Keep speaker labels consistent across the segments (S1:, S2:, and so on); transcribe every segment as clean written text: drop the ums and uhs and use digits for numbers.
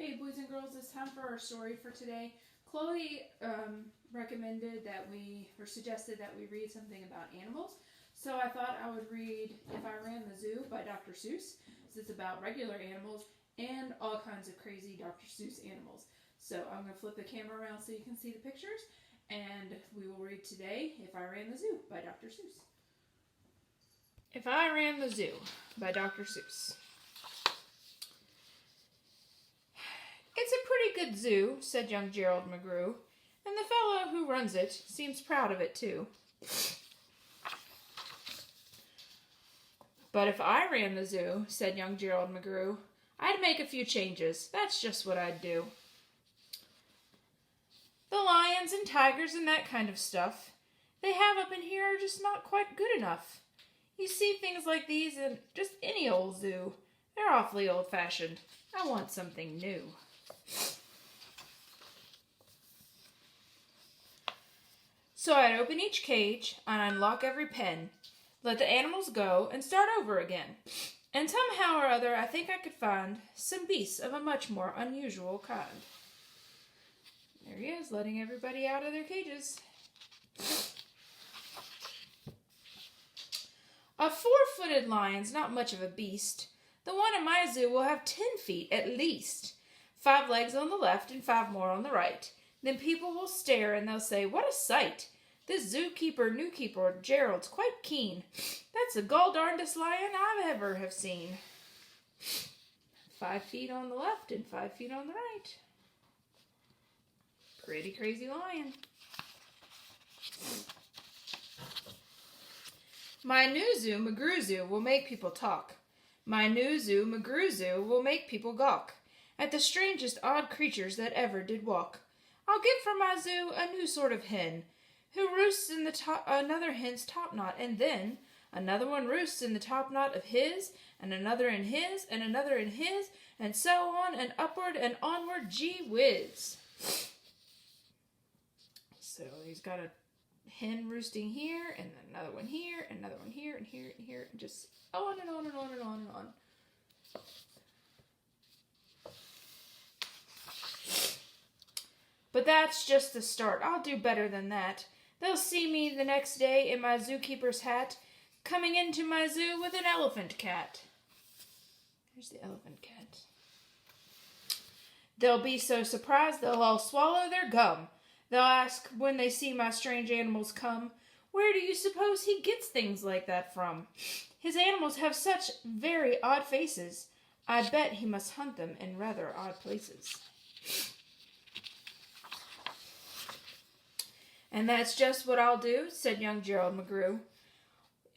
S1: Hey boys and girls, it's time for our story for today. Chloe recommended that suggested that we read something about animals. So I thought I would read If I Ran the Zoo by Dr. Seuss. So it's about regular animals and all kinds of crazy Dr. Seuss animals. So I'm going to flip the camera around so you can see the pictures. And we will read today If I Ran the Zoo by Dr. Seuss. If I Ran the Zoo by Dr. Seuss. It's a pretty good zoo, said young Gerald McGrew, and the fellow who runs it seems proud of it too. But if I ran the zoo, said young Gerald McGrew, I'd make a few changes. That's just what I'd do. The lions and tigers and that kind of stuff they have up in here are just not quite good enough. You see things like these in just any old zoo. They're awfully old-fashioned. I want something new. So I'd open each cage and unlock every pen, let the animals go, and start over again. And somehow or other I think I could find some beasts of a much more unusual kind. There he is, letting everybody out of their cages. A 4-footed lion's not much of a beast. The one in my zoo will have 10 feet at least. 5 legs on the left and 5 more on the right. Then people will stare and they'll say, what a sight! This new keeper, Gerald's quite keen. That's the gall-darndest lion I've ever have seen. 5 feet on the left and 5 feet on the right. Pretty crazy lion. My new zoo, McGrew Zoo, will make people talk. My new zoo, McGrew Zoo, will make people gawk at the strangest odd creatures that ever did walk. I'll get for my zoo a new sort of hen, who roosts in another hen's topknot, and then another one roosts in the topknot of his, and another in his, and another in his, and so on, and upward and onward, gee whiz. So he's got a hen roosting here, and another one here, and another one here, and here, and here, and just on and on and on and on and on. But that's just the start. I'll do better than that. They'll see me the next day in my zookeeper's hat, coming into my zoo with an elephant cat. There's the elephant cat. They'll be so surprised they'll all swallow their gum. They'll ask when they see my strange animals come, where do you suppose he gets things like that from? His animals have such very odd faces. I bet he must hunt them in rather odd places. And that's just what I'll do, said young Gerald McGrew.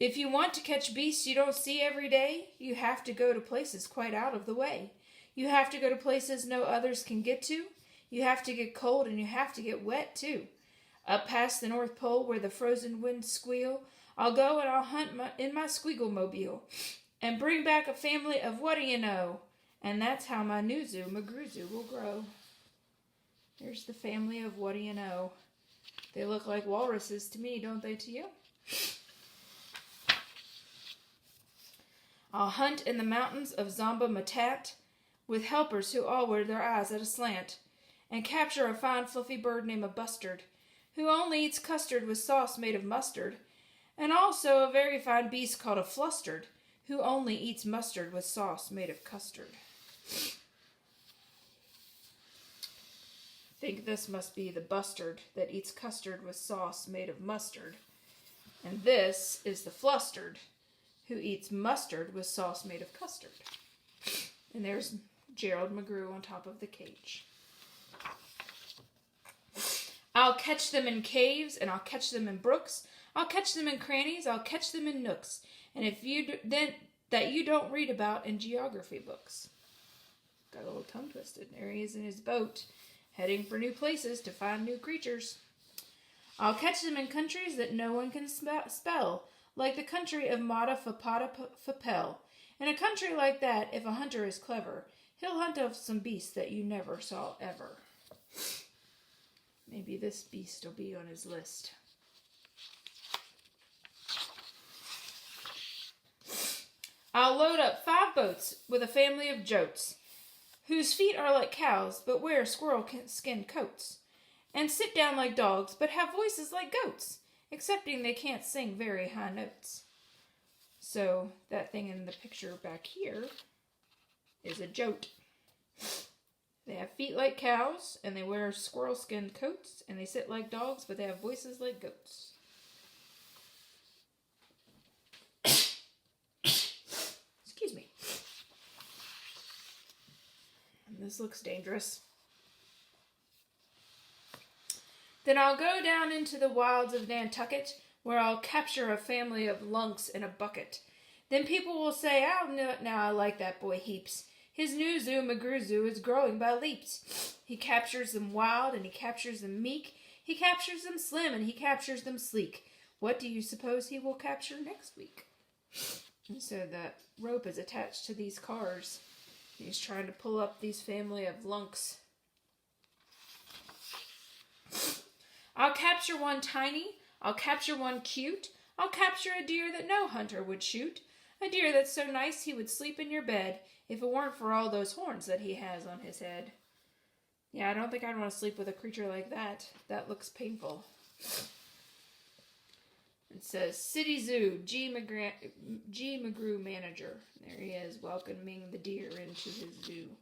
S1: If you want to catch beasts you don't see every day, you have to go to places quite out of the way. You have to go to places no others can get to. You have to get cold and you have to get wet too. Up past the North Pole where the frozen winds squeal, I'll go and I'll hunt in my squeagle-mobile and bring back a family of what-do-you-know. And that's how my new zoo, McGrew Zoo, will grow. There's the family of what-do-you-know. They look like walruses to me, don't they to you? I'll hunt in the mountains of Zomba Matat with helpers who all wear their eyes at a slant, and capture a fine fluffy bird named a bustard, who only eats custard with sauce made of mustard, and also a very fine beast called a flustered, who only eats mustard with sauce made of custard. I think this must be the bustard that eats custard with sauce made of mustard. And this is the flustered, who eats mustard with sauce made of custard. And there's Gerald McGrew on top of the cage. I'll catch them in caves, and I'll catch them in brooks. I'll catch them in crannies, I'll catch them in nooks. And if you that you don't read about in geography books. Got a little tongue twisted. There he is in his boat, heading for new places to find new creatures. I'll catch them in countries that no one can spell, like the country of Mata Fapata Fapel. In a country like that, if a hunter is clever, he'll hunt up some beasts that you never saw ever. Maybe this beast will be on his list. I'll load up 5 boats with a family of jotes. whose feet are like cows, but wear squirrel-skin coats, and sit down like dogs, but have voices like goats, excepting they can't sing very high notes. So that thing in the picture back here is a jote. They have feet like cows, and they wear squirrel-skin coats, and they sit like dogs, but they have voices like goats. Excuse me. And this looks dangerous. Then I'll go down into the wilds of Nantucket, where I'll capture a family of lunks in a bucket. Then people will say, "Oh, no, now I like that boy heaps. His new zoo, McGrew Zoo, is growing by leaps. He captures them wild, and he captures them meek. He captures them slim, and he captures them sleek. What do you suppose he will capture next week?" And so that rope is attached to these cars. He's trying to pull up these family of lunks. I'll capture one tiny. I'll capture one cute. I'll capture a deer that no hunter would shoot. A deer that's so nice he would sleep in your bed if it weren't for all those horns that he has on his head. Yeah, I don't think I'd want to sleep with a creature like that. That looks painful. It says, City Zoo, G. McGrew manager. There he is, welcoming the deer into his zoo.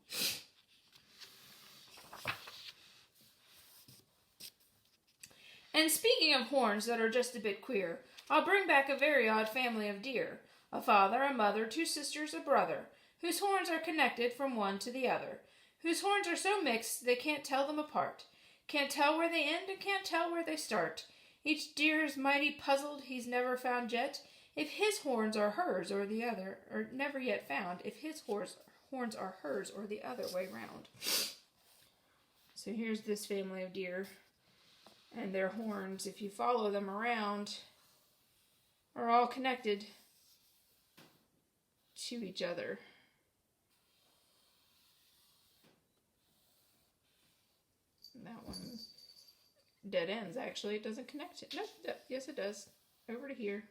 S1: And speaking of horns that are just a bit queer, I'll bring back a very odd family of deer. A father, a mother, 2 sisters, a brother, whose horns are connected from one to the other, whose horns are so mixed they can't tell them apart, can't tell where they end and can't tell where they start. Each deer is mighty puzzled, he's never found yet if his horns are hers or the other, or never yet found if his horns are hers or the other way round. So here's this family of deer, and their horns, if you follow them around, are all connected to each other. That one dead ends, actually. It doesn't connect it. No, yes it does. Over to here.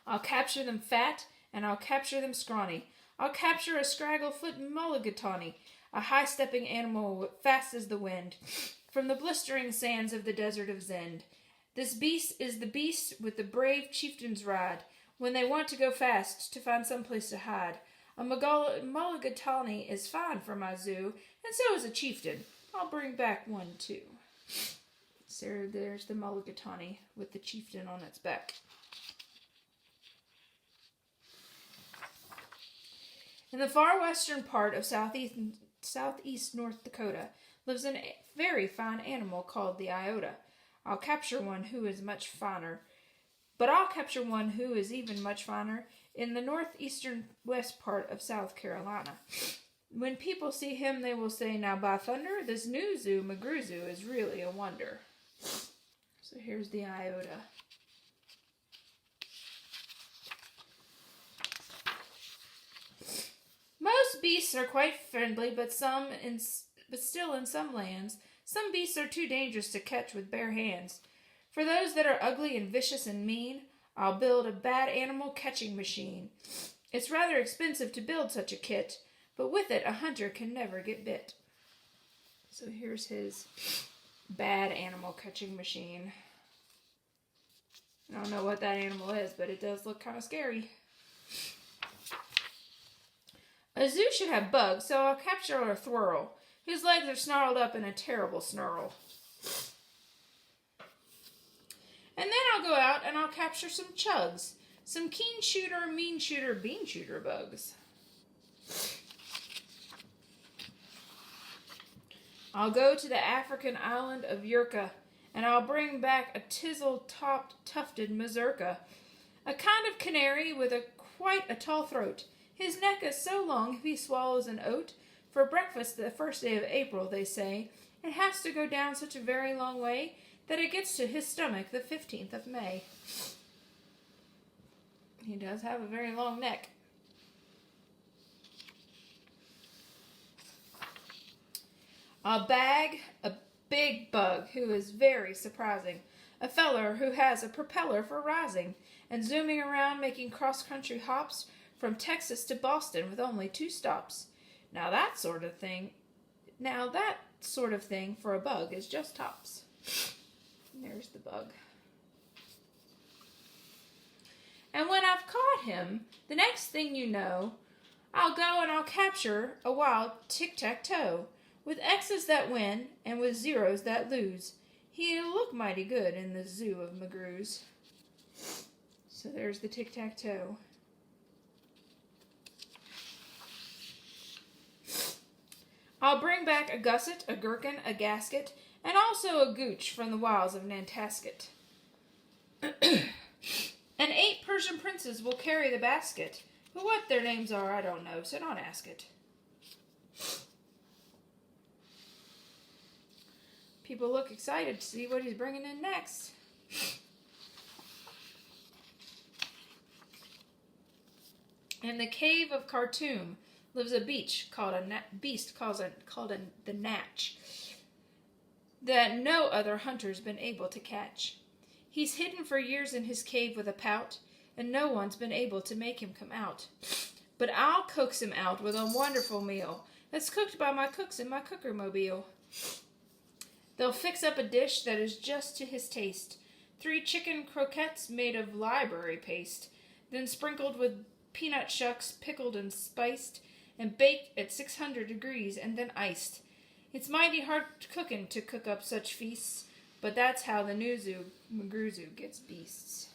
S1: I'll capture them fat, and I'll capture them scrawny. I'll capture a scraggle-foot mulligatawny, a high-stepping animal fast as the wind, from the blistering sands of the desert of Zend. This beast is the beast with the brave chieftains ride, when they want to go fast to find some place to hide. A mulligatawny is fine for my zoo, and so is a chieftain. I'll bring back one too. So there's the mulligatawny with the chieftain on its back. In the far western part of southeast North Dakota lives a very fine animal called the iota. I'll capture one who is much finer, but I'll capture one who is even much finer in the northeastern west part of South Carolina. When people see him, they will say, "Now by thunder, this new zoo, McGrew Zoo, is really a wonder." So here's the iota. Most beasts are quite friendly, but still in some lands, some beasts are too dangerous to catch with bare hands. For those that are ugly and vicious and mean, I'll build a bad animal catching machine. It's rather expensive to build such a kit, but with it a hunter can never get bit. So here's his bad animal catching machine. I don't know what that animal is, but it does look kind of scary. A zoo should have bugs, so I'll capture a thwirl, whose legs are snarled up in a terrible snarl. And then I'll go out and I'll capture some chugs, some keen shooter, mean shooter, bean shooter bugs. I'll go to the African island of Yurka, and I'll bring back a tizzle-topped, tufted mazurka, a kind of canary with quite a tall throat. His neck is so long if he swallows an oat for breakfast the first day of April, they say, it has to go down such a very long way that it gets to his stomach the 15th of May. He does have a very long neck. I'll bag a big bug who is very surprising, a feller who has a propeller for rising and zooming around making cross-country hops from Texas to Boston with only 2 stops. Now that sort of thing for a bug is just tops. There's the bug. And when I've caught him, the next thing you know, I'll go and I'll capture a wild tic-tac-toe, with X's that win and with zeros that lose. He'll look mighty good in the zoo of McGrew's. So there's the tic-tac-toe. I'll bring back a gusset, a gherkin, a gasket, and also a gooch from the wilds of Nantasket. And 8 Persian princes will carry the basket, but what their names are I don't know, so don't ask it. People look excited to see what he's bringing in next. In the cave of Khartoum lives a beast called the Natch, that no other hunter's been able to catch. He's hidden for years in his cave with a pout, and no one's been able to make him come out. But I'll coax him out with a wonderful meal that's cooked by my cooks in my cooker-mobile. They'll fix up a dish that is just to his taste. 3 chicken croquettes made of library paste, then sprinkled with peanut shucks, pickled and spiced, and baked at 600 degrees and then iced. It's mighty hard cooking to cook up such feasts, but that's how the new zoo, McGrew Zoo, gets beasts.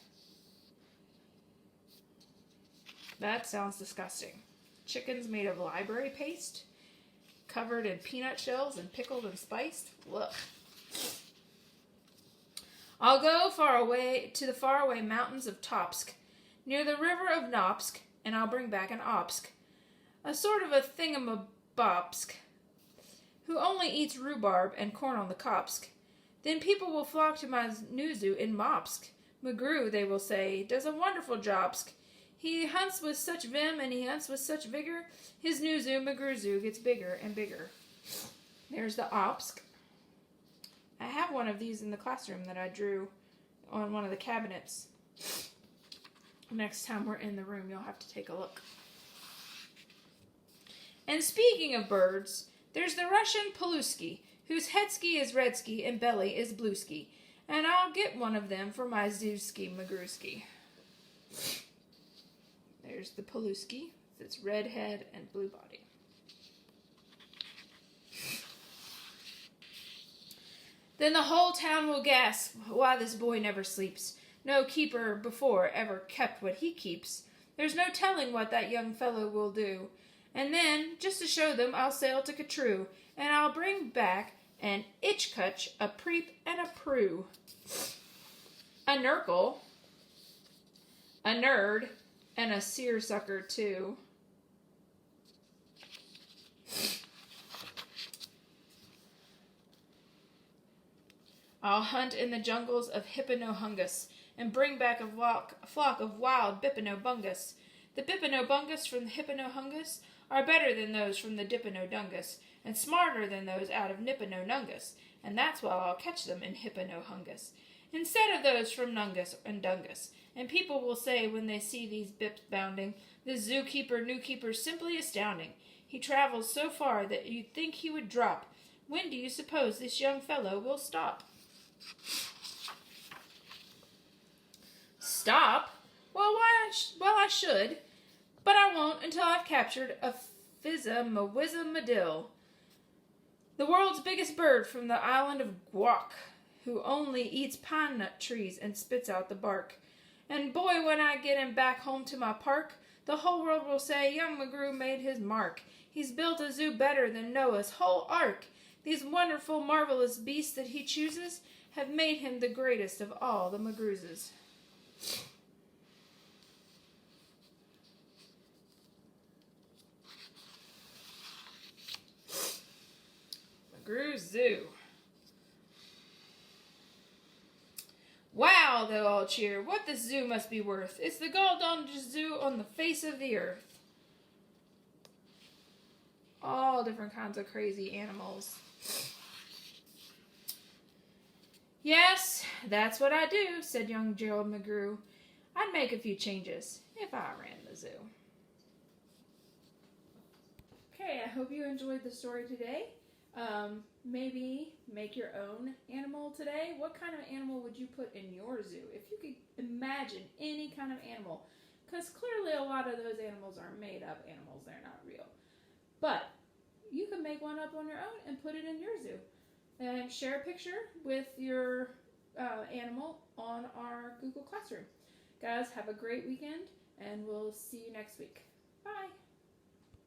S1: That sounds disgusting. Chickens made of library paste, covered in peanut shells and pickled and spiced? Look. I'll go far away to the faraway mountains of Topsk, near the river of Nopsk, and I'll bring back an Opsk, a sort of a thingamabobsk, who only eats rhubarb and corn on the Kopsk. Then people will flock to my new zoo in Mopsk. McGrew, they will say, does a wonderful jobsk. He hunts with such vim and he hunts with such vigor. His new zoo, McGrew Zoo, gets bigger and bigger. There's the Opsk. I have one of these in the classroom that I drew on one of the cabinets. Next time we're in the room, you'll have to take a look. And speaking of birds, there's the Russian Palusky, whose headski is redski and belly is blueski, and I'll get one of them for my Zewski McGrewski. There's the Palusky, its red head and blue body. Then the whole town will gasp why this boy never sleeps. No keeper before ever kept what he keeps. There's no telling what that young fellow will do. And then, just to show them, I'll sail to Catrue, and I'll bring back an itchcutch, a preep, and a prue. A nurgle, a nerd, and a seersucker too. I'll hunt in the jungles of Hippanohungus, and bring back a flock of wild Bippinobungus. The Bippinobungus from the Hippanohungus are better than those from the Dippinodungus, and smarter than those out of Nippinonungus, and that's why I'll catch them in Hippanohungus, instead of those from Nungus and Dungus. And people will say when they see these bips bounding, this zookeeper, new keeper's simply astounding. He travels so far that you'd think he would drop. When do you suppose this young fellow will stop? Stop? Well, I should, but I won't until I've captured a Fizza-Mawizza-Madill, the world's biggest bird from the island of Guac, who only eats pine nut trees and spits out the bark. And boy, when I get him back home to my park, the whole world will say young McGrew made his mark. He's built a zoo better than Noah's whole ark. These wonderful, marvelous beasts that he chooses have made him the greatest of all the McGrewses. McGrew Zoo. Wow, they'll all cheer. What this zoo must be worth. It's the goldest zoo on the face of the earth. All different kinds of crazy animals. Yes, that's what I do, said young Gerald McGrew. I'd make a few changes if I ran the zoo. Okay, I hope you enjoyed the story today. Maybe make your own animal today. What kind of animal would you put in your zoo? If you could imagine any kind of animal, because clearly a lot of those animals are made up animals, they're not real. But you can make one up on your own and put it in your zoo. And share a picture with your animal on our Google Classroom. Guys, have a great weekend, and we'll see you next week. Bye.